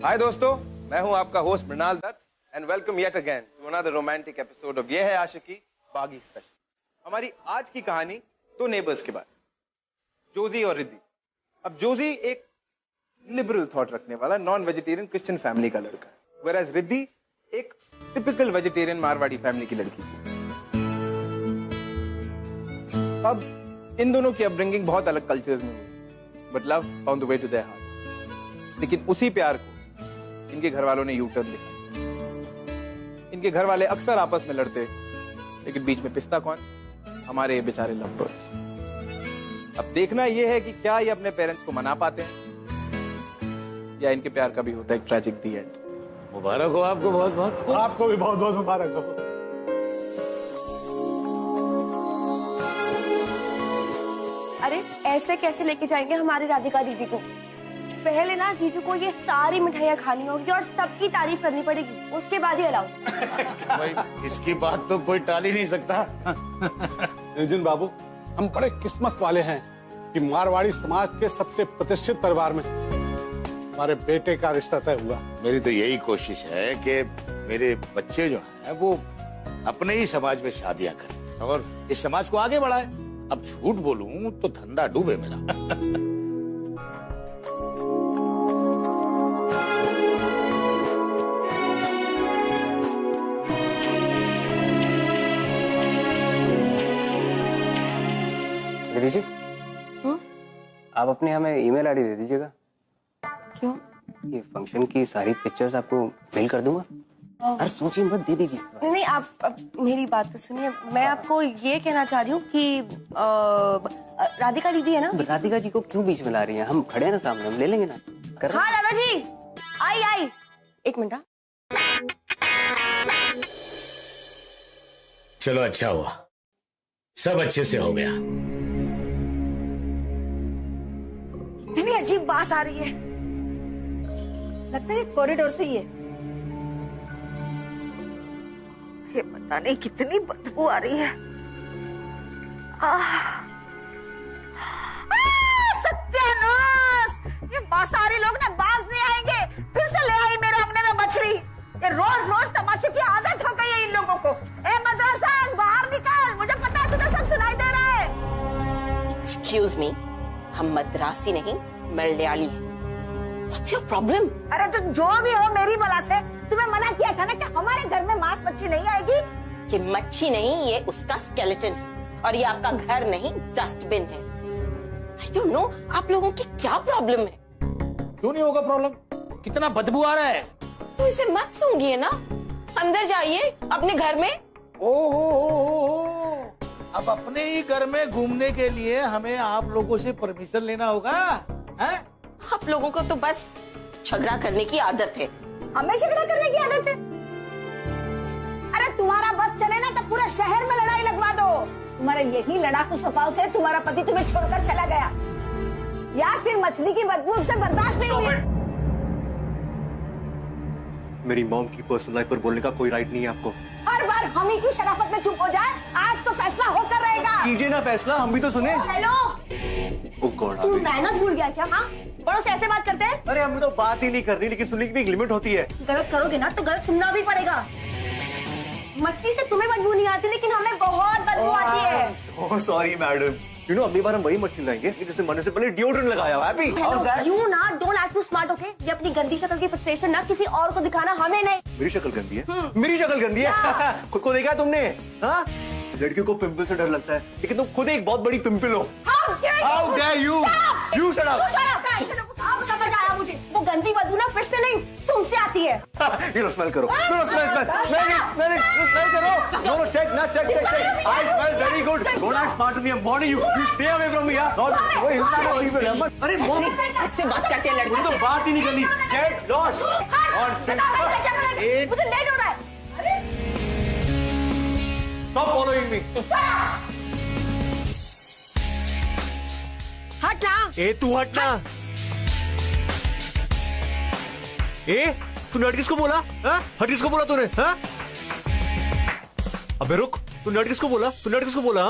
हाय दोस्तों, मैं हूं आपका host Mrinal Dutt and welcome yet again to another romantic episode of Yeh Hai आशिकी बागी स्पेशल। हमारी आज की कहानी दो नेबर्स के बारे में, जोजी और रिद्धि। अब जोजी एक लिबरल थॉट रखने वाला नॉन वेजिटेरियन क्रिश्चियन फैमिली का लड़का है, व्हेयरएज रिद्धि एक टिपिकल वेजिटेरियन मारवाड़ी फैमिली की लड़की थी। अब इन दोनों की अपब्रिंगिंग बहुत अलग कल्चर्स में हुई, but love found the way to their heart. लेकिन उसी प्यार को इनके घर वालों ने यू टर्न लिया। इनके घर वाले अक्सर आपस में लड़ते, लेकिन बीच में पिसता कौन? हमारे ये बेचारे लव बर्ड्स। अब देखना यह है कि क्या ये अपने पेरेंट्स को मना पाते हैं या इनके प्यार का भी होता है एक ट्रैजिक दी एंड। मुबारक हो आपको, बहुत बहुत। आपको भी बहुत बहुत मुबारक हो। अरे ऐसे कैसे लेके जाएंगे हमारी राधिका दीदी को? पहले ना जीजू को ये सारी मिठाइयाँ खानी होगी और सबकी तारीफ करनी पड़ेगी, उसके बाद ही अलाउ। भाई इसकी बात तो कोई टाल ही नहीं सकता। अर्जुन बाबू, हम बड़े किस्मत वाले हैं कि मारवाड़ी समाज के सबसे प्रतिष्ठित परिवार में हमारे बेटे का रिश्ता तय हुआ। मेरी तो यही कोशिश है कि मेरे बच्चे जो हैं वो अपने ही समाज में शादियां करें और इस समाज को आगे बढ़ाएं। अब झूठ बोलूं तो धंधा डूबे मेरा। दीजिए। आप अपने हमें ईमेल आईडी दे दीजिएगा। क्यों? ये फंक्शन की सारी पिक्चर्स आपको मेल कर दूंगा। अरे सोचिए मत, दे दीजिए। नहीं नहीं, आप मेरी बात तो सुनिए। मैं आपको ये कहना चाह रही हूँ कि राधिका दीदी है ना। राधिका जी को क्यों बीच में ला रही हैं? हम खड़े हैं ना सामने, हम ले लेंगे ना। हाँ दादाजी, आई एक मिनट। चलो अच्छा हुआ, सब अच्छे से हो गया। इतनी अजीब बात आ रही है, लगता है कॉरिडोर से ही है। ये पता नहीं कितनी बदबू आ रही है। सत्यानाश! ये मांसाहारी लोग ना बाज नहीं आएंगे। फिर से ले आई मेरे अंगने में मछली। ये रोज रोज तमाशे की आदत हो गई है इन लोगों को। ए मद्रासन, बाहर निकल, मुझे पता है तुझे सब सुनाई दे रहा है। Excuse me, हम मद्रासी नहीं मलयाली हैं। What's your problem? अरे तो जो भी हो मेरी बला से, तुम्हें मना किया था ना कि हमारे घर में मांस मच्छी नहीं आएगी। ये मच्छी नहीं, ये उसका स्केलेटन है और ये आपका घर नहीं डस्टबिन है। I don't know, आप लोगों की क्या प्रॉब्लम है? क्यों नहीं होगा प्रॉब्लम? कितना बदबू आ रहा है। तो इसे मत सूंघिए ना, अंदर जाइए अपने घर में। ओहो, अब अपने ही घर में घूमने के लिए हमें आप लोगों से परमिशन लेना होगा, हैं? आप लोगों को तो बस झगड़ा करने की आदत है। हमें झगड़ा करने की आदत है? अरे तुम्हारा बस चले ना तो पूरे शहर में लड़ाई लगवा दो। तुम्हारे यही लड़ाकू स्वभाव से तुम्हारा पति तुम्हें छोड़कर चला गया, या फिर मछली की बदबू उससे बर्दाश्त नहीं हुई। मेरी मॉम की पर्सनल लाइफ पर बोलने का कोई राइट नहीं है आपको। हर बार हम ही क्यों शराफत में चुप हो जाए? आज तो फैसला होकर रहेगा। कीजिए ना फैसला, हम भी तो सुने। हेलो, ओह गॉड, तू मैनर्स भूल गया क्या? हाँ, बड़ों से ऐसे बात करते हैं? अरे हम तो बात ही नहीं कर रही, लेकिन सुनने की भी एक लिमिट होती है। गलत करोगे ना तो गलत सुनना भी पड़ेगा। मछली से तुम्हें बदबू नहीं आती, लेकिन हमें बहुत बदबू आती है। Oh sorry madam, you know अगली बार हम वही मछली लाएंगे जिसने मरने से पहले डिओड्रेंट लगाया हुआ है। यू ना don't act too smart, okay? ये अपनी गंदी शक्ल की फ्रस्ट्रेशन ना किसी और को दिखाना, हमें नहीं। मेरी शक्ल गंदी है? मेरी शक्ल गंदी है? खुद को देखा तुमने? हाँ, लड़कियों को पिंपल से डर लगता है, लेकिन तुम खुद एक बहुत बड़ी पिंपल हो। How dare you? You shut up! अब समझ आया मुझे, वो गंदी बदबू ना फिश से नहीं तुमसे आती है। ये लो स्मेल करो, स्मेल करो। नो चेक ना, check. I smell very good. Don't act smart to me. I'm warning you. You stay away from me. वो हिलना मत people. अरे मॉम, ऐसे बात करते हैं लड़के तो से। बात ही नहीं करनी। Get lost. और मुझे लेट हो रहा है। Stop following me. हट ना। ए तू हटना। ए तूने हट किसको बोला? हट किसको बोला तूने? अबे रुक, तूने हट किसको बोला? तूने हट किसको बोला?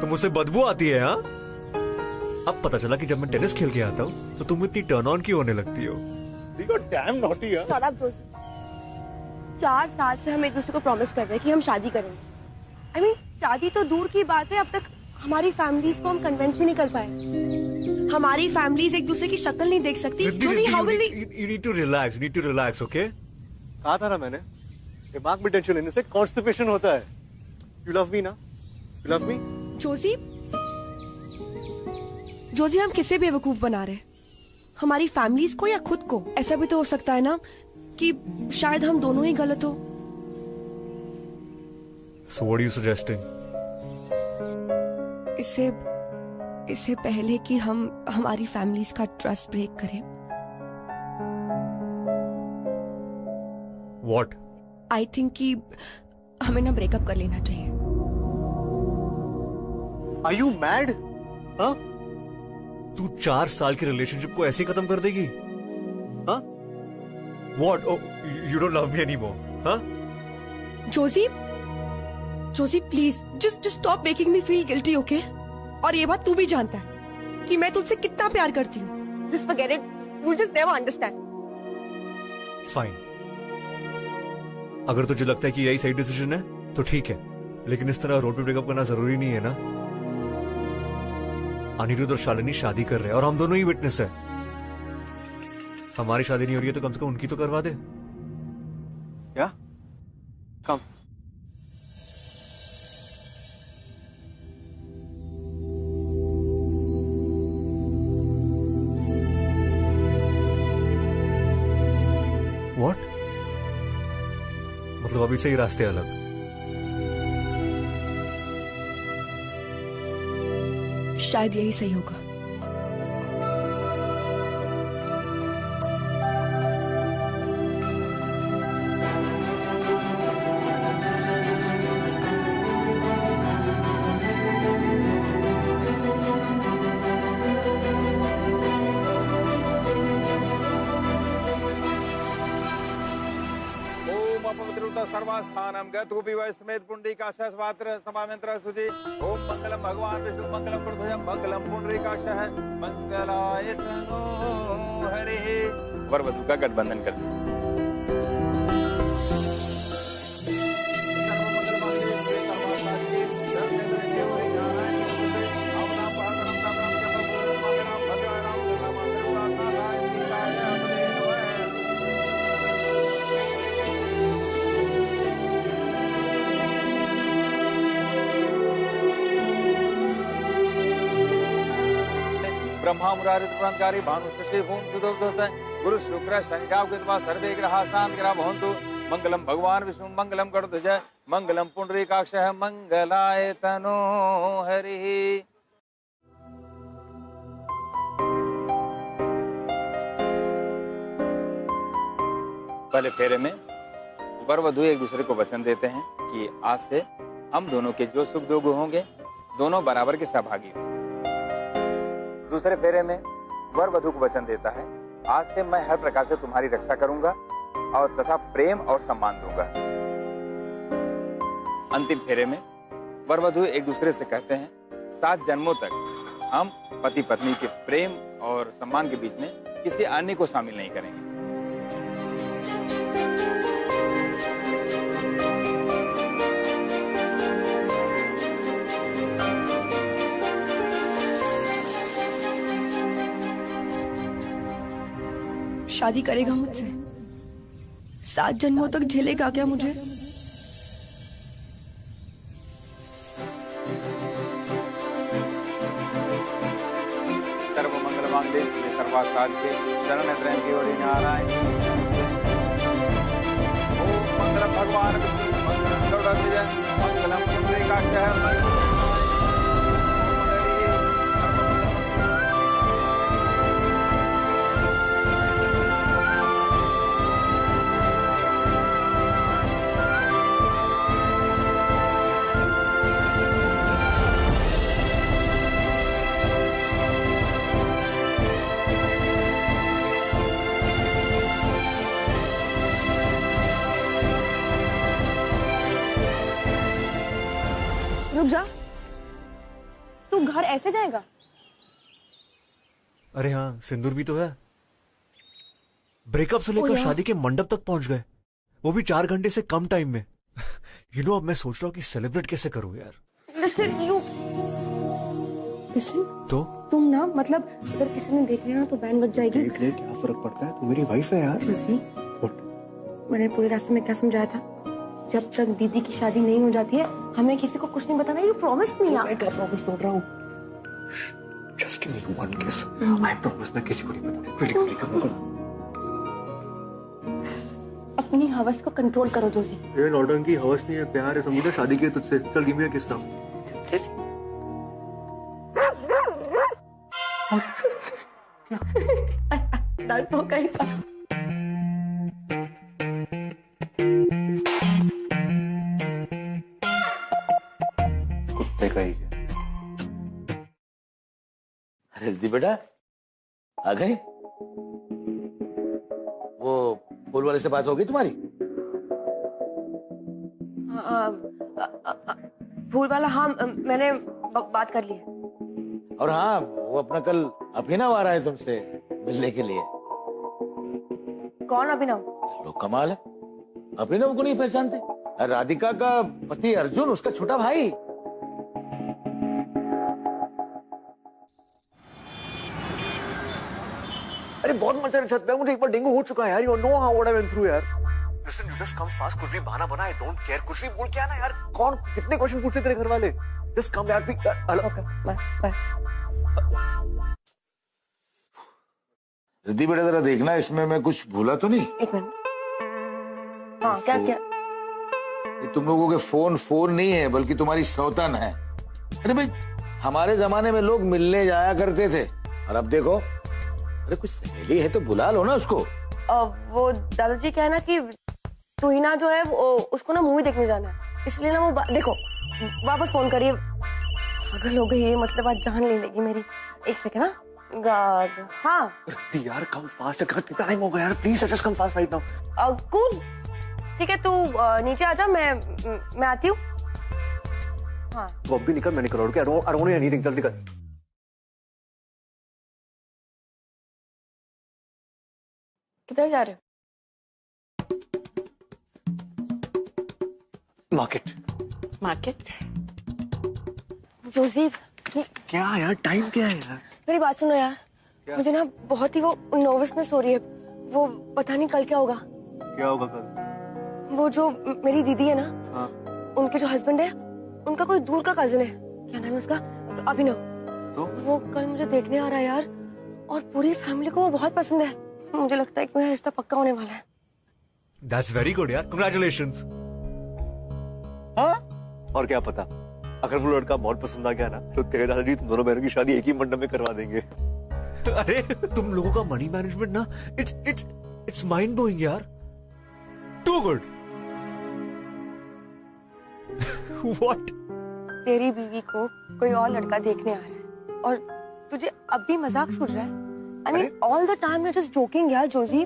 तो मुझसे बदबू आती है? हाँ, अब पता चला कि जब मैं टेनिस खेल के आता हूँ तो तुम इतनी टर्न ऑन क्यों होने लगती हो? डैम नॉटी यार। Shut up, Joshi. 4 साल से हम एक दूसरे को प्रॉमिस कर रहे हैं कि हम शादी करेंगे। I mean, शादी तो दूर की बात है, अब तक हमारी फैमिलीज को हम कन्विंस भी नहीं कर पाए। हमारी फैमिलीज एक दूसरे की शक्ल नहीं देख सकती। Joshi, how will we? You need to relax. You need to relax, okay? कहा था ना मैंने, दिमाग में टेंशन लेने से कॉन्स्टिपेशन होता है। You love me ना? You love me? जोशी हम किसे बेवकूफ बना रहे हैं? हमारी फैमिलीज को या खुद को? ऐसा भी तो हो सकता है ना कि शायद हम दोनों ही गलत हो। So what are you suggesting? इससे पहले कि हम हमारी फैमिलीज का ट्रस्ट ब्रेक करें, What? आई थिंक कि हमें ना ब्रेकअप कर लेना चाहिए। Are you mad? हाँ? तू 4 साल की रिलेशनशिप को ऐसे खत्म कर देगी? हाँ? What? Oh, you don't love me anymore? हाँ? Joshi please just stop making me feel guilty, okay? और ये बात तू भी जानता है कि मैं तुझसे कितना प्यार करती हूँ। Just forget it, you just never understand. Fine. अगर तुझे लगता है कि यही सही डिसीजन है तो ठीक है, लेकिन इस तरह रोड पे ब्रेकअप करना जरूरी नहीं है ना। अनिरुद्ध और शालिनी शादी कर रहे हैं और हम दोनों ही विटनेस है। हमारी शादी नहीं हो रही है तो कम से कम उनकी तो करवा दे। Yeah? Come. What? मतलब अभी से ही रास्ते अलग। शायद यही सही होगा। सर्वस्थानम गतुपि वै समेत पुंडरीकाक्षः स्वात्र समामंत्र सुधि। ओम मंगलम भगवान विष्णु मंगलम प्रभुय मंगलम पुंडरीकाक्षः मंगलाय तनो हरिः। वर वधू का गठबंधन कर दिया। ब्रह्मा मुरारी पुराणकारी भानु शशि भूम सुदोदत गुरु शुक्र शनिजाव कृत्वा सर्वे ग्रहा शांति ग्रह भवन्तु। मंगलम भगवान विष्णु मंगलम गरुड़ध्वज मंगलम पुंडरीकाक्षः मंगलाय तनो हरिः। पहले फेरे में वर वधू एक दूसरे को वचन देते हैं कि आज से हम दोनों के जो सुख दुख होंगे दोनों बराबर के सहभागी होंगे। दूसरे फेरे में वर वधू को वचन देता है, आज से मैं हर प्रकार से तुम्हारी रक्षा करूंगा और तथा प्रेम और सम्मान दूंगा। अंतिम फेरे में वर वधू एक दूसरे से कहते हैं, 7 जन्मों तक हम पति पत्नी के प्रेम और सम्मान के बीच में किसी अन्य को शामिल नहीं करेंगे। शादी करेगा मुझसे? 7 जन्मों तक झेलेगा क्या मुझे? सर्व मंगल मांगल्ये शिवे सर्वार्थसाधिके शरण्ये त्र्यंबके गौरी नारायणी। ओम मंगलम भगवान विष्णु मंगलम गरुड़ध्वज मंगलम पुंडरीकाक्षः मंगलम। रुक जा, तू घर ऐसे जाएगा? अरे हाँ, सिंदूर भी तो है। ब्रेकअप से ओ लेकर यार। शादी के मंडप तक पहुंच गए, वो भी 4 घंटे से कम टाइम में। अब मैं सोच रहा हूँ कि सेलिब्रेट कैसे करूँ यार। लिसन तो तुम ना, मतलब अगर किसी ने देख लिया ना तो बैन बज जाएगी। देख ले, क्या फर्क पड़ता है, तू मेरी वाइफ है यार। जोशी, मैंने पूरे रास्ते में क्या समझाया था? जब तक दीदी की शादी नहीं हो जाती है हमें किसी को कुछ नहीं बताना। यू प्रॉमिस मी ना। मैं क्या प्रॉमिस तोड़ रहा हूँ? जस्ट गिव मी वन किस। आई प्रॉमिस मैं किसी को नहीं बताऊंगा। क्विकली कम। अपनी हवस को कंट्रोल करो जोशी। ये नौटंकी हवस नहीं है, प्यार है, समझी ना? शादी की है तुझसे। चल गिव मी अ किस नाउ। डरपोक ही था। कुत्ते का ही है। अरे रिद्धि बेटा, आ गए? वो फूल वाले से बात हो गई तुम्हारी? फूल वाला, हाँ मैंने बात कर ली है। और हाँ, वो अपना कल अभिनव आ रहा है तुमसे मिलने के लिए। कौन अभिनव? लोग कमाल है, अभिनव को नहीं पहचानते? राधिका का पति अर्जुन, उसका छोटा भाई। अरे बहुत मजा है छत पे, मुझे एक बार डेंगू हो चुका है यार। You know how what I went through यार। Listen, you just come fast, कुछ भी बहाना बना, आई डोंट केयर। कुछ भी बोल के आना यार। कौन कितने क्वेश्चन पूछते तेरे घर वाले? Just come back. Okay bye bye. Riddhi बेटा जरा देखना, इसमें मैं कुछ भूला तो नहीं? एक मिनट। हाँ क्या क्या? ये तुम लोगों के फोन नहीं है, बल्कि तुम्हारी सौतन है। अरे भाई, हमारे जमाने में लोग मिलने जाया करते थे, और अब देखो। अरे कुछ सहेली है तो बुला लो ना उसको। वो दादाजी क्या है ना कि तुहिना जो है उसको ना मूवी देखने जाना है, इसलिए ना वो देखो वापस फोन करिए। पागल हो गई है, मतलब आज जान ले लेगी मेरी। एक सेकंड ना। हाँ यार कम फास्ट, कितना टाइम हो गया यार। Please just come fast right now. Cool, ठीक है, तू नीचे आ जा, मैं आती हूँ। हाँ वो अब भी निकल, मैं निकल रहा हूँ। आई डोंट वांट एनीथिंग, जल्दी कर। किधर जा रहे हो? मार्केट? जोशी क्या यार, टाइम क्या है यार? मेरी बात सुनो यार। मुझे ना बहुत ही वो नर्वसनेस हो रही है। वो पता नहीं कल क्या होगा। क्या होगा कल? वो जो मेरी दीदी है ना, हाँ। उनके जो हस्बैंड है, उनका कोई दूर का कजिन है। क्या नाम है उसका? अभिनव। तो वो कल मुझे देखने आ रहा है यार, और पूरी फैमिली को वो बहुत पसंद है। मुझे लगता है कि मेरा रिश्ता पक्का होने वाला है। That's very good यार, congratulations। हाँ? और क्या पता, अगर वो लड़का बहुत पसंद आ गया ना, तो तेरे दादाजी तुम दोनों बहनों की शादी एक ही मंडप में करवा देंगे। अरे तुम लोगों का मनी मैनेजमेंट ना, इट्स माइंड ब्लोइंग यार। Too good. व्हाट? तेरी बीवी को कोई और लड़का देखने आ रहा है और तुझे अब भी मजाक सूझ रहा है? I mean, all the time you're just joking यार जोशी।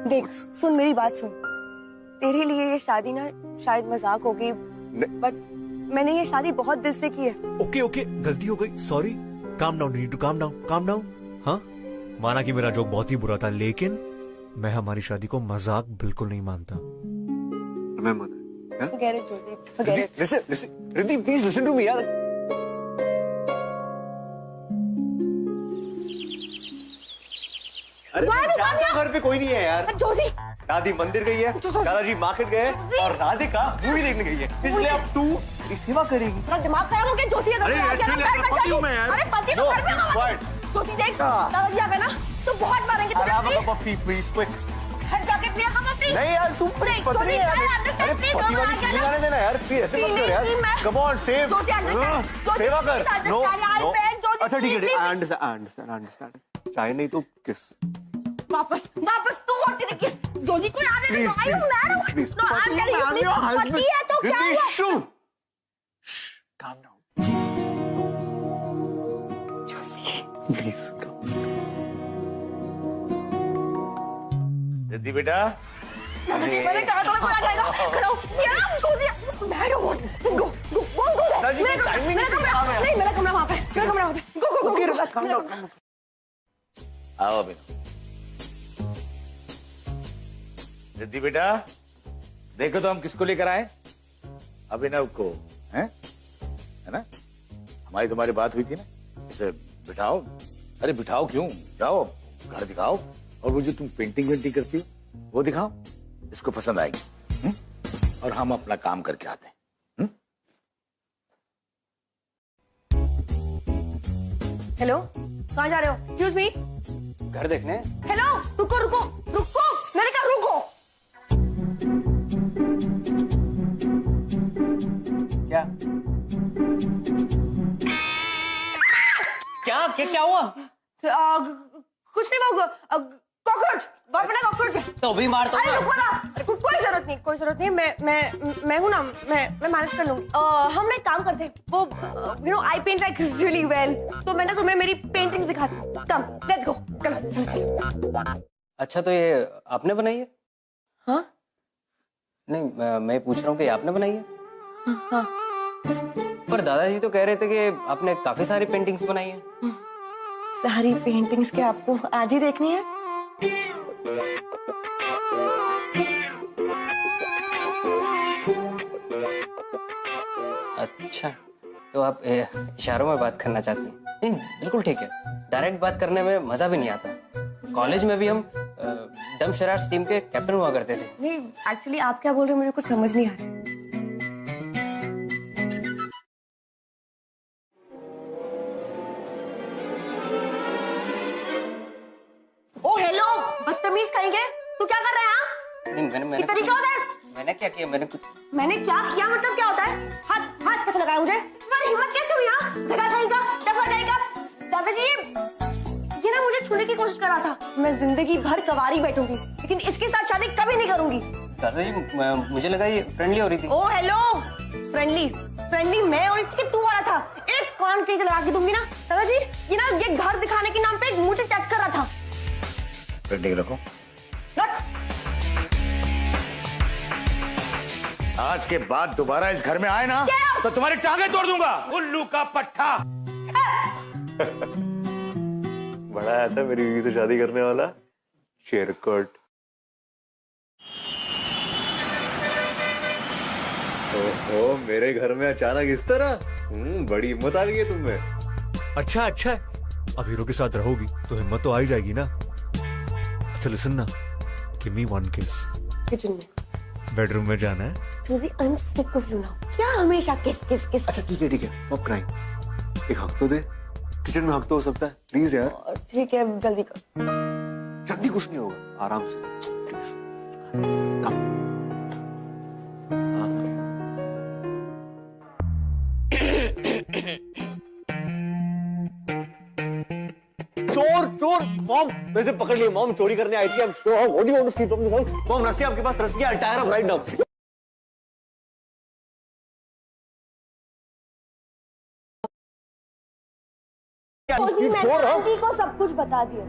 देख सुन, मेरी बात सुन। तेरे लिए ये शादी ना शायद मजाक होगी, बट मैंने ये शादी बहुत दिल से की है। ओके, गलती हो गई, sorry. Calm down, need to calm down. हाँ, माना कि मेरा जोक बहुत ही बुरा था, लेकिन मैं हमारी शादी को मजाक बिल्कुल नहीं मानता। Forget it, Josie. Forget it. Listen, Riddhi, please listen to me यार। अरे घर पे कोई नहीं है यार। जोशी, दादी मंदिर गई है, दादाजी मार्केट गए और राधिका मूवी देखने गई है, इसलिए अब तू सेवा करेगी। तेरा दिमाग खराब हो गया जोशी। अरे पति हूँ मैं यार। अरे पति तो घर में होगा। जोशी देख, दादाजी आ गए ना तो बहुत मारेंगे तुझे। पप्पी प्लीज, क्विक। घर जाके पिया का पप्पी। नहीं यार, तू पति नहीं है। अरे पति वाली फीलिंग आने देना यार, प्लीज ऐसे मत कर यार। कम ऑन, सेव, सेवा कर। नो, अच्छा ठीक है, आई अंडरस्टैंड। चाहे नहीं तो किस। वापस तू और तेरे किस। जोशी को याद है ना, आई हूं मैं। Please, no, I tell you please, पति है तो क्या हुआ? Calm down please. रिद्धि बेटा, मैंने कहा था कोई आ जाएगा। खड़ा हो यार, जोशी। मैं डोंट गो। मेरा कमरा वहां पे। आओ अभिनव। रिद्धि बेटा, देखो तो हम किसको लेकर आए? अभिनव को, है ना? हमारी तुम्हारी बात हुई थी ना, इसे बिठाओ। अरे बिठाओ क्यों, जाओ घर दिखाओ, और वो जो तुम पेंटिंग वेंटिंग करती हो वो दिखाओ, इसको पसंद आएगी। और हम अपना काम करके आते हैं। हेलो, कहाँ जा रहे हो? Excuse me. घर देखने। हेलो, रुको रुको रुको, मैंने कहा रुको। क्या क्या क्या क्या हुआ? कुछ नहीं बाबू, कॉकरोच, अपना कॉकरोच है। तो भी मार दो। अरे रुको ना, कोई जरूरत नहीं, कोई जरूरत नहीं। मैं हूँ ना, मैं मैनेज कर लूंगी। हम ना एक काम करते हैं, वो you know I paint like really well, तो मैं ना तुम्हें मेरी पेंटिंग्स दिखाती हूँ। Come, let's go, come. अच्छा, तो ये आपने बनाई है? हाँ नहीं, मैं पूछ रहा हूँ कि आपने बनाई है? हाँ। पर दादाजी तो कह रहे थे कि आपने काफी सारी पेंटिंग्स बनाई है। सारी पेंटिंग्स क्या आपको आज ही देखनी है? अच्छा, तो आप इशारों में बात करना चाहती हैं? नहीं, बिल्कुल ठीक है। डायरेक्ट बात करने में मजा भी नहीं आता। कॉलेज में भी हम डम शरारत टीम के कैप्टन हुआ करते थे। नहीं, एक्चुअली आप क्या बोल रहे हो मुझे कुछ समझ नहीं आ रहा। ओ हेलो, बदतमीज कहेंगे, तू क्या कर रहा है? नहीं, मैंने तरीका होता है? मैंने क्या किया? मैंने क्या किया मतलब क्या होता है? हाथ हाथ कैसे लगाया मुझे? तुम्हारी हिम्मत कैसे हुई? गधा कहेगा, डफर कहेगा। दादाजी, ये ना मुझे छूने की कोशिश कर रहा था। मैं जिंदगी भर कवारी बैठूंगी, लेकिन इसके साथ शादी कभी नहीं करूंगी। दादाजी, मुझे लगा ये फ्रेंडली हो रही थी। ओ हेलो, फ्रेंडली मैं और इसके तू हो रहा था। एक कान के लगा के दूंगी ना दादाजी। ये ना ये घर दिखाने के नाम पे मुझे टच कर रहा था। पेंटिंग रखो। रख। आज के बाद दोबारा इस घर में आए ना तो तुम्हारी टांगे तोड़ दूंगा, उल्लू का पट्टा। बड़ा आया था मेरी बीवी से शादी करने वाला शेरकोट। ओहो, मेरे घर में अचानक इस तरह? बड़ी हिम्मत आ गई है तुम में। अच्छा है, अब हीरो के साथ रहोगी तो हिम्मत तो आ ही जाएगी ना। अच्छा लिसन ना, give me one kiss. Kitchen में, बेडरूम में जाना है। टू द अनसिक ऑफ यू नाउ। क्या हमेशा किस। अच्छा ठीक है, स्टॉप क्राइंग। एक हक तो दे, किचन में हक तो हो सकता है, प्लीज यार। ठीक है, जल्दी कर। जल्दी कुछ नहीं होगा, आराम से प्लीज। कम। चोर मॉम, वैसे पकड़ लिए। मॉम चोरी करने आई थी। I'm sure. What do you want to steal from this house? Mom, रस्सी आपके पास? रस्सी? I'll tie her up right now. मैंने आंटी को सब कुछ बता दिया।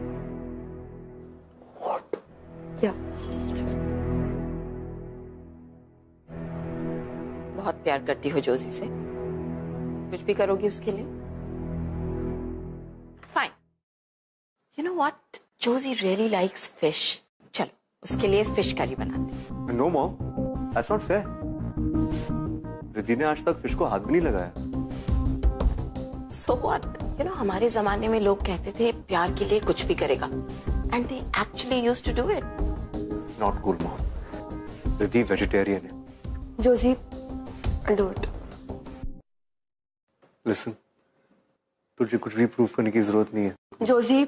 क्या? बहुत प्यार करती हो जोजी से, कुछ भी करोगी उसके लिए? Fine. You know what, Joji really likes fish. चलो उसके लिए फिश करी बनाते हैं। No mom, that's not fair. Riddhi ने आज तक फिश को हाथ भी नहीं लगाया। So what? You know, हमारे जमाने में लोग कहते थे प्यार के लिए कुछ भी करेगा, and they actually used to do it. Not cool mom. Riddhi vegetarian है। Joji, I'll do it. Listen, तुझे कुछ भी प्रूफ करने की जरूरत नहीं है। Joji,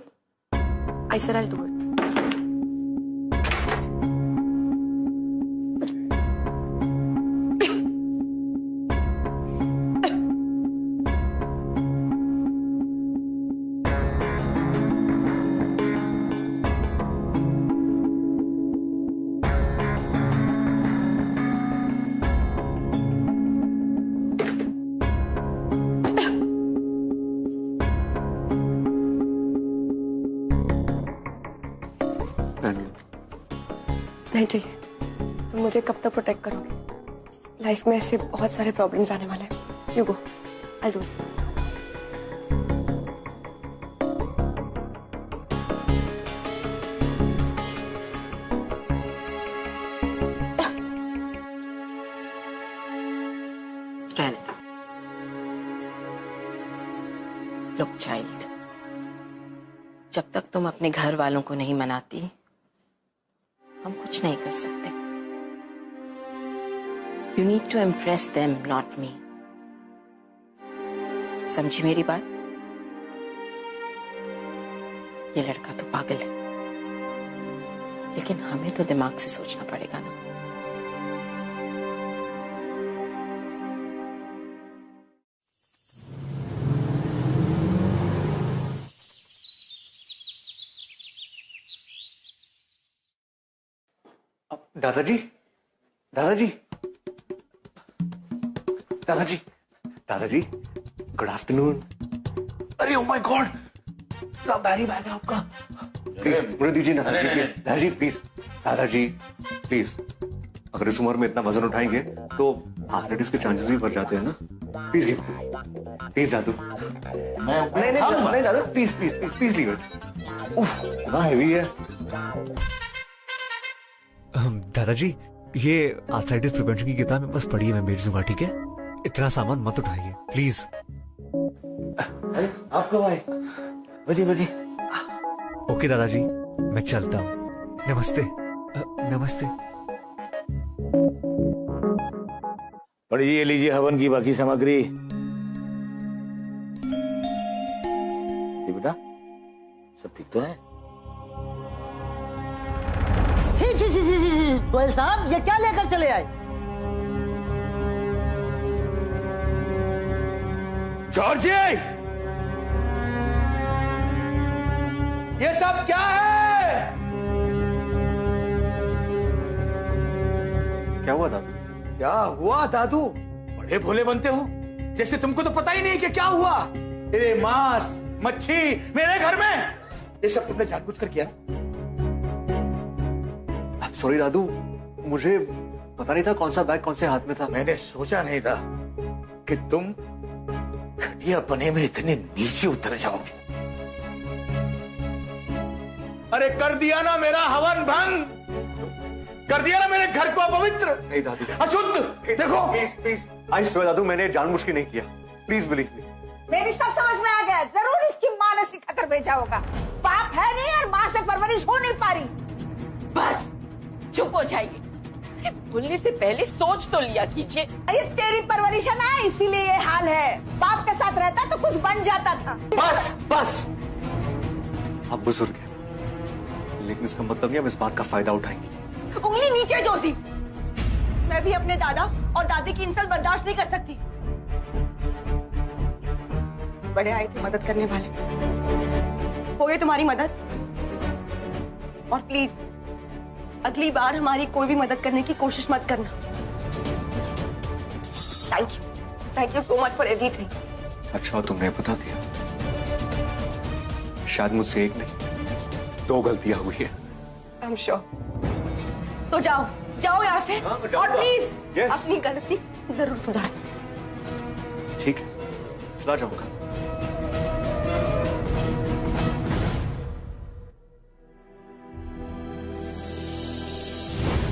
I said I'll do it. नहीं चाहिए। तुम मुझे कब तक प्रोटेक्ट करोगे? लाइफ में ऐसे बहुत सारे प्रॉब्लम्स आने वाले हैं। You go, I do it. Look child, जब तक तुम अपने घर वालों को नहीं मनाती हम कुछ नहीं कर सकते। You need to impress them, not me. समझी मेरी बात? ये लड़का तो पागल है, लेकिन हमें तो दिमाग से सोचना पड़ेगा ना। दादाजी, दादाजी, दादाजी, दादाजी, गुड आफ्टरनून। अरे ओह माय गॉड, बैरी बैग है आपका। प्लीज मुझे दीजिए ना दादाजी, प्लीज दादाजी, प्लीज। अगर इस उम्र में इतना वजन उठाएंगे तो आर्थराइटिस के चांसेस भी बढ़ जाते हैं ना। प्लीज गिव, प्लीज दादू। नहीं दादा, please please please leave it. उफ, इतना हेवी है। दादाजी, ये आर्थराइटिस प्रिवेंशन की किताब मेरे पास पड़ी है, मैं भेज दूंगा, ठीक है? इतना सामान मत उठाइए प्लीज। आप कब आए? बजी बजी। ओके दादाजी, मैं चलता हूँ। नमस्ते। नमस्ते। पढ़िए, लीजिए हवन की बाकी सामग्री। बेटा सब ठीक तो है? गोयल साहब, ये क्या लेकर चले आए? जॉर्जी, ये सब क्या है? क्या हुआ दादू? क्या हुआ दादू? बड़े भोले बनते हो, जैसे तुमको तो पता ही नहीं कि क्या हुआ। तेरे मांस मच्छी मेरे घर में, ये सब तुमने जानबूझकर किया। सॉरी दादू, मुझे पता नहीं था कौन सा बैग कौन से हाथ में था। मैंने सोचा नहीं था कि तुम घटिया बने में इतने नीचे उतर जाओगे। अरे कर दिया ना मेरा हवन भंग, कर दिया ना मेरे घर को अपवित्र। नहीं दादू, अशुद्ध। देखो प्लीज प्लीज, आई स्वेयर दादू, मैंने जानबूझ के नहीं किया। Please believe me. मेरी सब समझ में आ गया, जरूर इसकी माँ ने सिखा कर भेजा होगा। बाप है नहीं और माँ से परवरिश हो नहीं पा रही। बस चुप हो जाइए। अरे बोलने से पहले सोच तो लिया कीजिए। अरे तेरी परवरिश है ना, इसीलिए ये हाल है। बाप के साथ रहता तो कुछ बन जाता था। बस बस, आप बुजुर्ग हैं, लेकिन इसका मतलब नहीं हम इस बात का फायदा उठाएंगे। उंगली नीचे जोशी। मैं भी अपने दादा और दादी की इंसल्ट बर्दाश्त नहीं कर सकती। बड़े आए थे मदद करने वाले, हो गई तुम्हारी मदद। और प्लीज अगली बार हमारी कोई भी मदद करने की कोशिश मत करना। Thank you so much for everything. अच्छा तुमने बता दिया, शायद मुझसे एक नहीं 2 गलतियां हुई है। I am sure. तो जाओ जाओ यहाँ से, हाँ, और प्लीज Yes. अपनी गलती जरूर सुधार। ठीक है, चला जाऊंगा।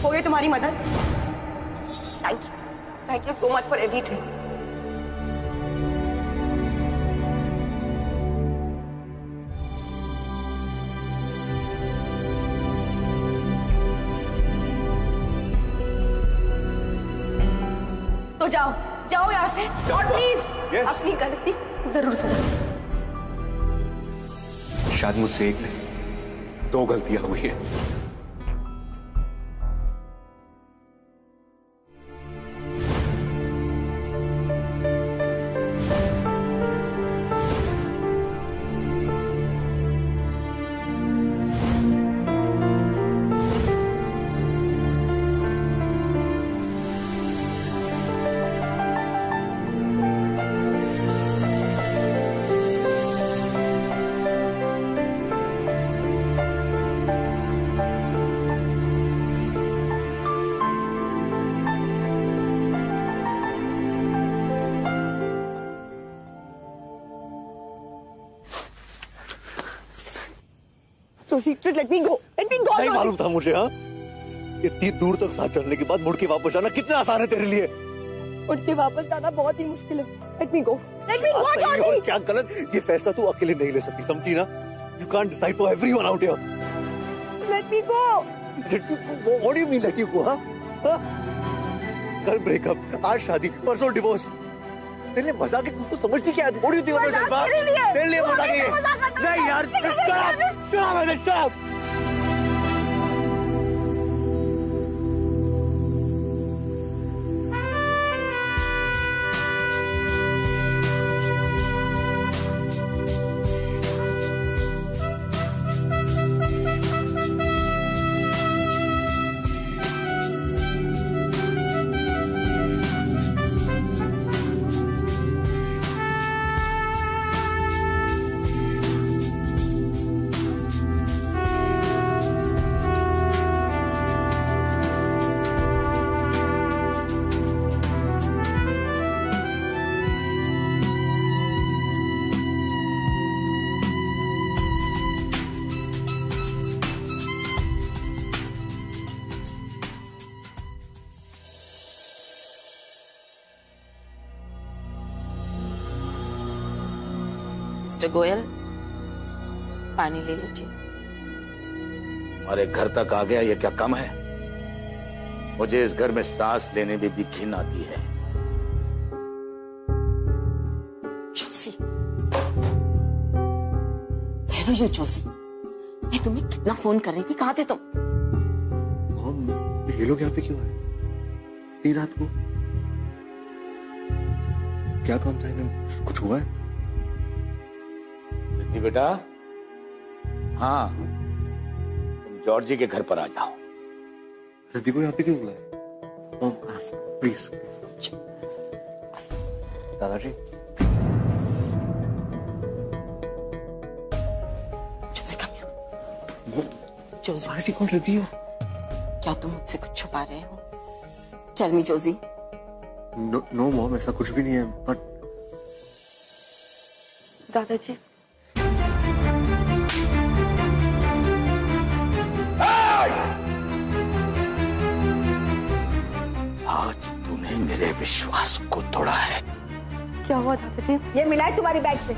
हो गई तुम्हारी मदद। Thank you so much for everything. तो जाओ जाओ यहाँ से, और प्लीज Yes. अपनी गलती जरूर सुधार। शायद मुझसे एक नहीं 2 गलतियां हुई है। Just let me go. Let me go. नहीं मालूम था मुझे। हाँ, इतनी दूर तक साथ चलने के बाद मुड़ के वापस जाना कितना आसान है तेरे लिए। उठ के वापस जाना बहुत ही मुश्किल है। Let me go. Let me go, सही Georgie. और क्या गलत, ये फैसला तू अकेले नहीं ले सकती, समझी ना? You can't decide for everyone out here. Let me go. Let you go? What do you mean let you go? हाँ? कल ब्रेकअप, आज शादी, परसों डिवोर्स। तेरे लिए मजाक है, तू समझती क्या है? What do you think of yourself? मजाक तेरे लिए। तेरे लिए तू मजाक हमेशा है। मजाक करता नहीं है। यार, लेकिन shut up, shut up, I said shut up. Mister Goyal, पानी ले लीजिए। हमारे घर तक आ गया, ये क्या कम है? मुझे इस घर में सांस लेने में भी घिन आती है। Joshi, Where were you, Joshi? मैं तुम्हें कितना फोन कर रही थी, कहाँ थे तुम? मॉम, ये लोग यहाँ पे क्यों आए? इतनी रात को? क्या काम था इन्हें? कुछ हुआ है? रिद्धि बेटा, हाँ, तुम जॉर्जी के घर पर आ जाओ। रिद्धि को यहाँ पे क्यों बुलाया? Mom, please. दादाजी। Joshi, come here. जोशी, दादाजी कौन रिद्धि हो? क्या तुम मुझसे कुछ छुपा रहे हो? Tell me, Joshi. No mom, ऐसा कुछ भी नहीं है, बट दादाजी, आज तूने मेरे विश्वास को तोड़ा है। क्या हुआ दादाजी? ये मिला है तुम्हारी बैग से।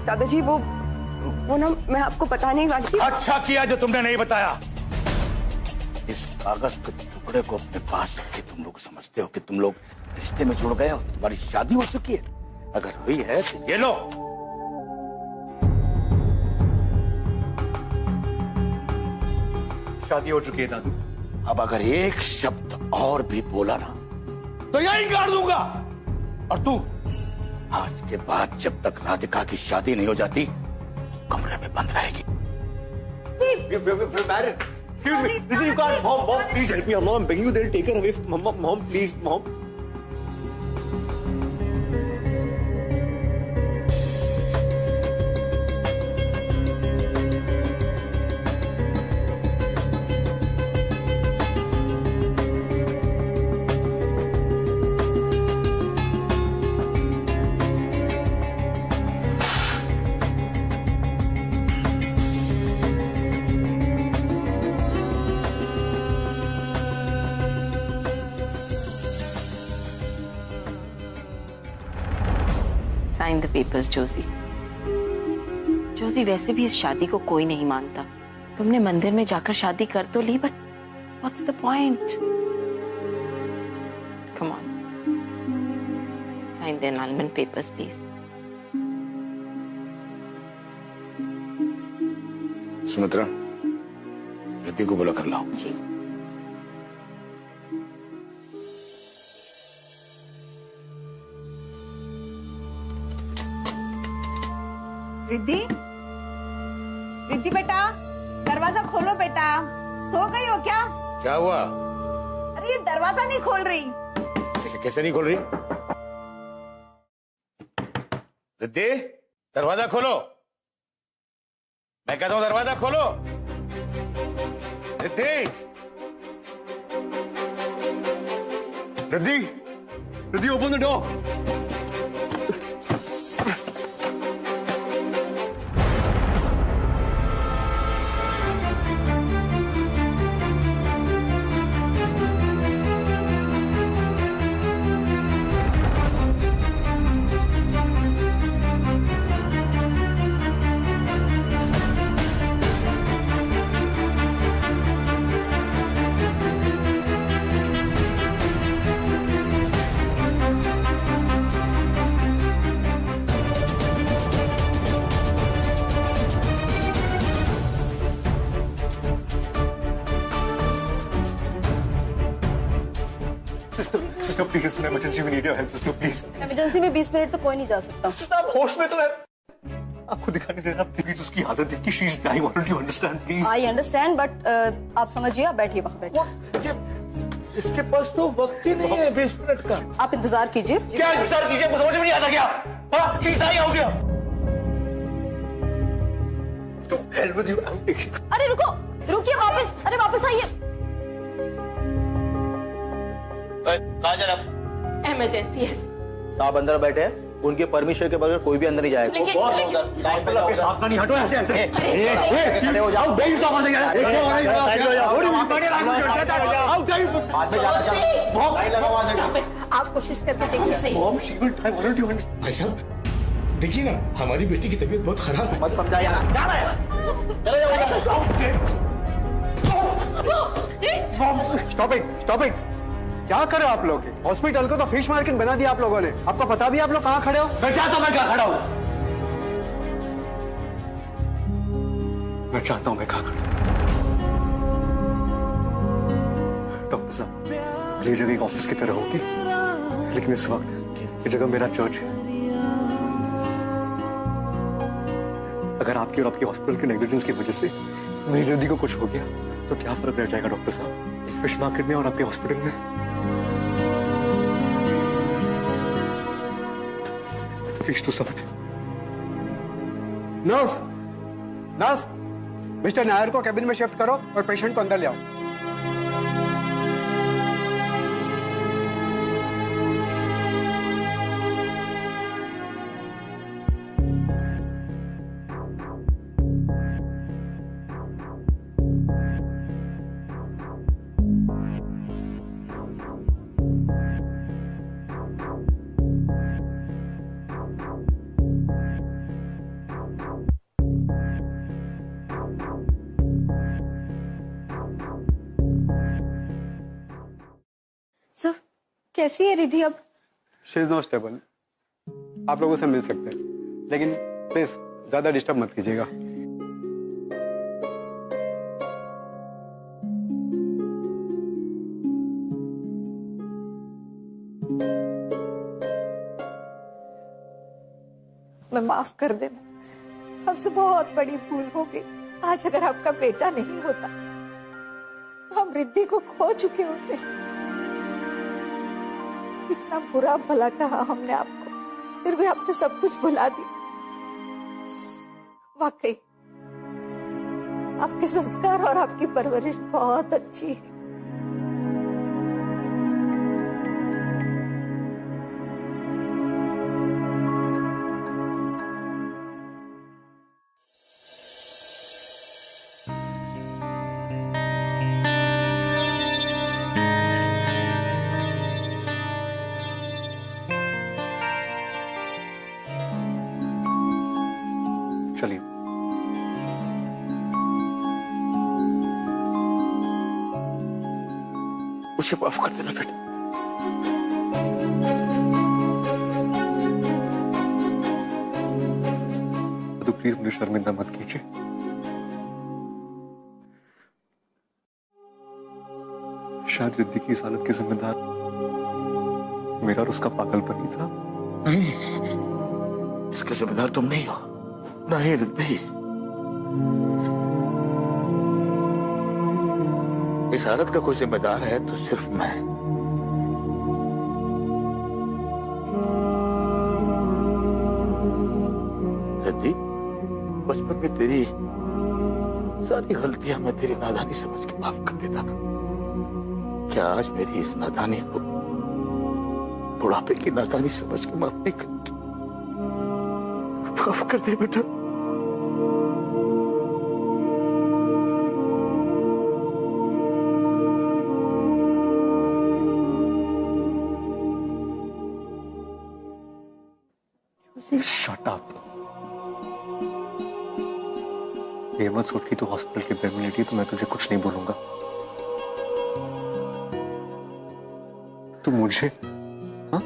दादाजी वो ना मैं आपको बताने ही वाली थी। अच्छा किया जो तुमने नहीं बताया। इस कागज के टुकड़े को अपने पास रखे तुम लोग समझते हो कि तुम लोग रिश्ते में जुड़ गए हो, तुम्हारी शादी हो चुकी है। अगर हुई है तो ये लो। शादी हो चुकी है दादू। अब अगर एक शब्द और भी बोला ना तो यही गाड़ दूंगा। और तू आज के बाद जब तक राधिका की शादी नहीं हो जाती कमरे में बंद रहेगी। Excuse me, listen, you can't. Mom, please help me. Mom, I'm begging you. They'll take her away. Mom, please, Mom. Sign the papers, Joshi. Joshi, वैसे भी इस शादी को कोई नहीं मानता। तुमने मंदिर में जाकर शादी कर तो ली, but what's the point? Come on, sign the enrolment papers please. Sumitra, Riddhi को बुला कर लाओ। जी। रिद्धि, रिद्धि बेटा, दरवाजा खोलो बेटा। सो गई हो क्या? क्या हुआ? अरे ये दरवाजा नहीं खोल रही। कैसे नहीं खोल रही? रिद्धि, दरवाजा खोलो। मैं कहता हूं दरवाजा खोलो। Riddhi, Riddhi, Riddhi, open the door. Sister please, it's an emergency, we need your help sister please. Emergency में 20 मिनट तो कोई नहीं जा सकता। आप होश में तो है, आपको दिखाई नहीं दे रहा? प्लीज उसकी हालत देखिए, she is dying, what do you understand please? I understand but आप समझिए, आप बैठिए वहाँ बैठिए। इसके पास तो वक्त ही नहीं है 20 मिनट का। आप इंतजार कीजिए। क्या इंतजार कीजिए, आपको समझ में नहीं आता क्या? हाँ, शी इज डाइंग, हो गया। To hell with you, I'm taking... अरे रुको, रुकिए वापस, अरे वापस आइए। कहाँ जा रहा? इमरजेंसी है। साहब अंदर बैठे हैं, उनके परमिशन के बगैर कोई भी अंदर नहीं जाएगा। लेकिन सावधानी, हटो ऐसे ऐसे। खड़े हो जाओ, बेइज्जत कौन से बाद में जाकर आप कोशिश करके देखिए सही। Mom, she will die. Why don't you understand? भाई साहब देखिए ना, हमारी बेटी की तबीयत बहुत खराब है। मत समझाइए ना, जा रहे हैं, चले जाओ। स्टॉप इट, क्या कर रहे हो आप लोग? हॉस्पिटल को तो फिश मार्केट बना दिया आप लोगों ने। आपको पता भी आप लोग कहाँ खड़े हो? मैं चाहता हूं मैं कहां खड़ा हूं, मैं चाहता हूं मैं कहां खड़ा हूं। डॉक्टर साहब, ये जगह एक ऑफिस की तरह होगी, लेकिन इस वक्त ये जगह मेरा चर्च है। अगर आपकी और आपके हॉस्पिटल के नेग्लिजेंस की वजह से मेरी जल्दी को कुछ हो गया तो क्या फर्क रह जाएगा डॉक्टर साहब, एक फिश मार्केट में और आपके हॉस्पिटल में? प्लीज टू समझ। नर्स, मिस्टर नायर को कैबिन में शिफ्ट करो और पेशेंट को अंदर ले आओ। सर, कैसी है रिधि अब? She is not stable. आप लोगों से मिल सकते हैं, लेकिन प्लीज ज्यादा डिस्टर्ब मत कीजिएगा। मैं माफ कर देना, हमसे बहुत बड़ी भूल हो गई। आज अगर आपका बेटा नहीं होता तो हम रिद्धि को खो चुके होते। इतना बुरा भला कहा हमने आपको, फिर भी आपने सब कुछ भुला दी। वाकई आपके संस्कार और आपकी परवरिश बहुत अच्छी है। चलिए। उसे माफ कर देना बेटा। तो प्लीज मुझे शर्मिंदा मत कीजिए। शायद रिद्धि की इस हालत के जिम्मेदार मेरा और उसका पागलपन ही था। नहीं, इसके जिम्मेदार तुम नहीं हो, नहीं रिद्धि। इस हालत का कोई जिम्मेदार है तो सिर्फ मैं। रिद्धि, बचपन में तेरी सारी गलतियां मैं तेरी नादानी समझ के माफ कर देता था। क्या आज मेरी इस नादानी को बुढ़ापे की नादानी समझ के माफ नहीं करती? माफ कर दे बेटा। Shut up. ये मत सोच कि तू हॉस्पिटल के बेड में लेटी तो मैं तुझे कुछ नहीं बोलूंगा। तू मुझे, हाँ,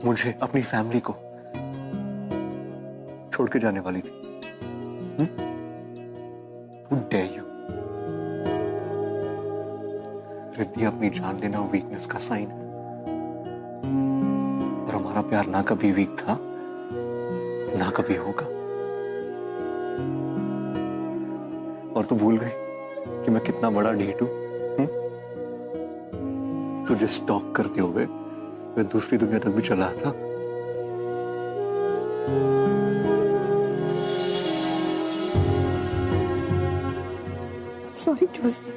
मुझे अपनी फैमिली को छोड़ के जाने वाली थी। Who dare you? रिद्धि, अपनी जान लेना वीकनेस का साइन है। प्यार ना कभी वीक था, ना कभी होगा। और तू भूल गई कि मैं कितना बड़ा ढीठ हूं? तुझे स्टॉक करते हुए मैं दूसरी दुनिया तक भी चला था। सॉरी जोशी।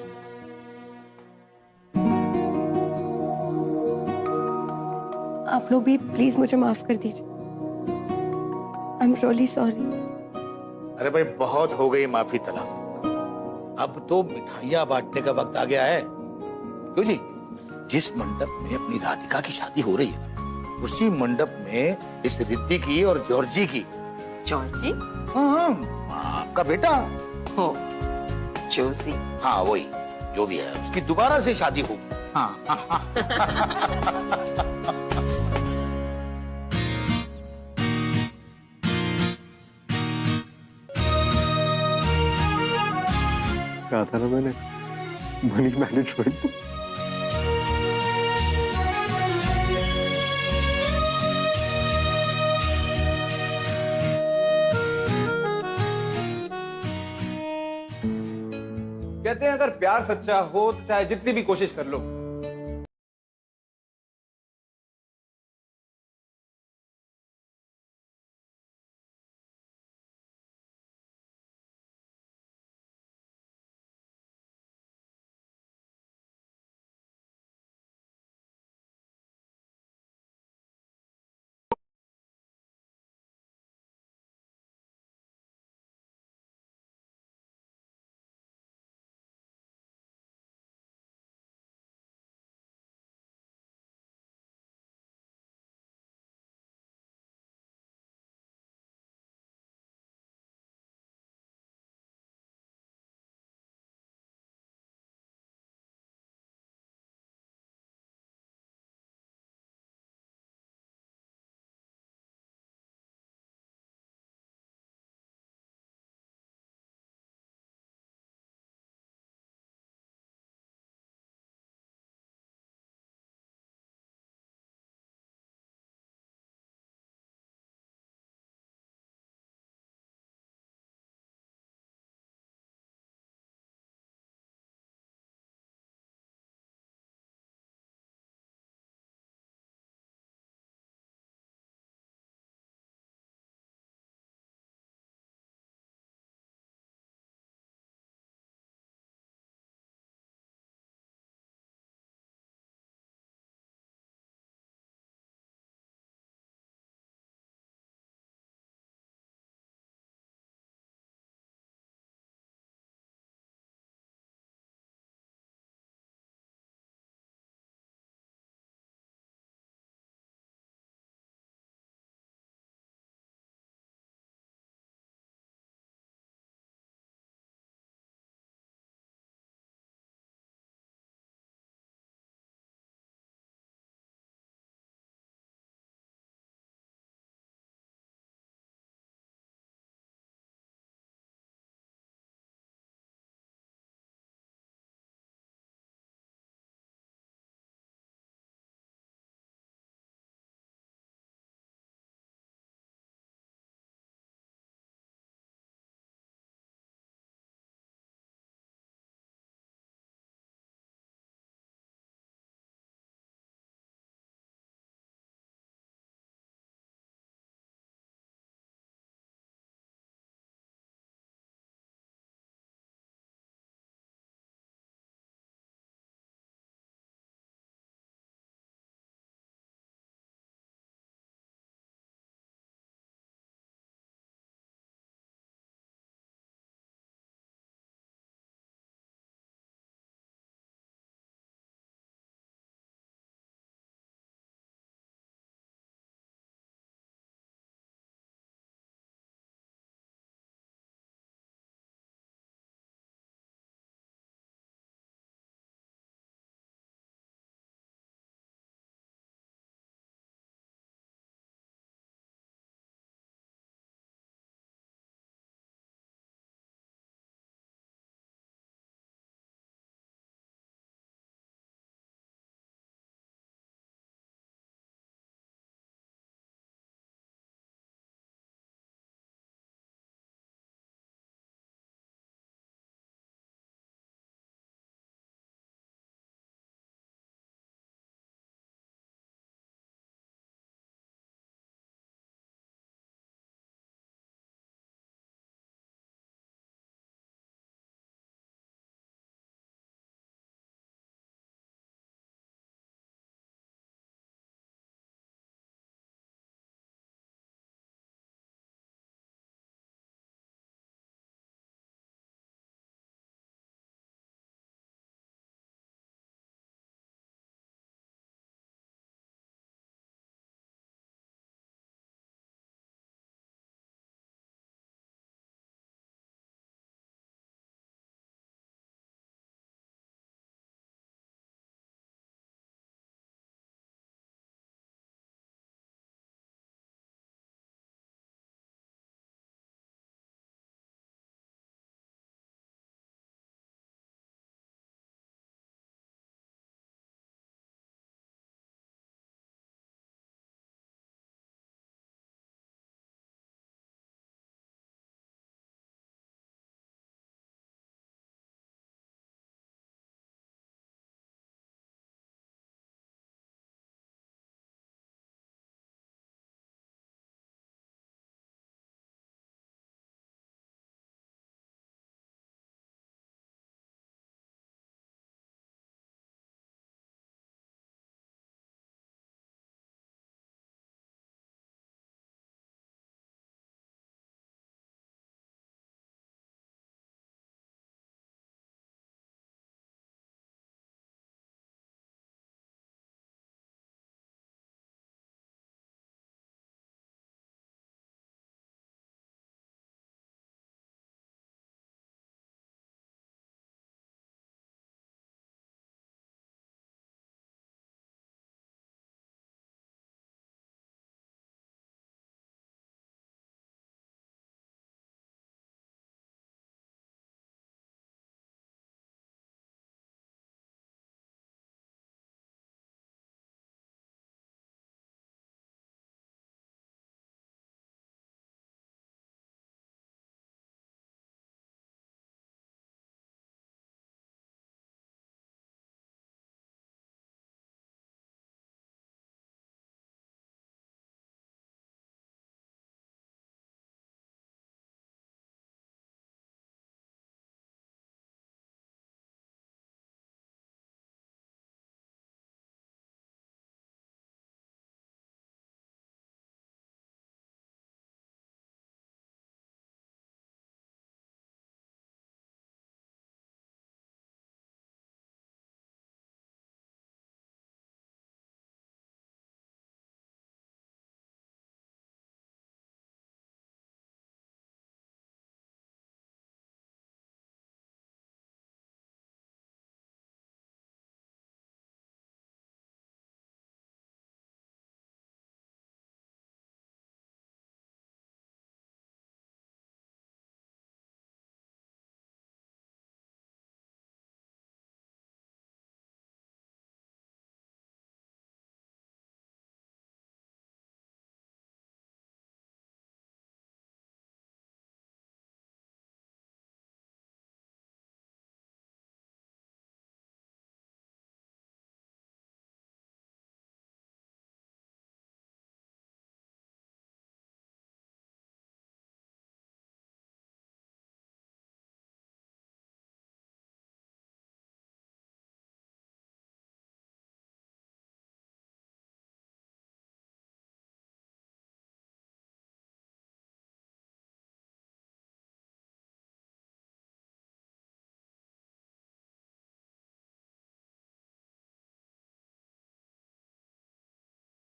आप लोग भी प्लीज मुझे माफ कर दीजिए। I am really sorry. अरे भाई बहुत हो गई माफी तलब, अब तो मिठाइयाँ बांटने का वक्त आ गया है। क्यों जी, जिस मंडप में अपनी राधिका की शादी हो रही है उसी मंडप में इस रिद्धि की और जॉर्जी की। जॉर्जी? हाँ, आपका बेटा हो, जोशी। हाँ वही, जो भी है उसकी दोबारा से शादी हो। हाँ कहा था ना मैंने, मनी मैनेजमेंट। कहते हैं अगर प्यार सच्चा हो तो चाहे जितनी भी कोशिश कर लो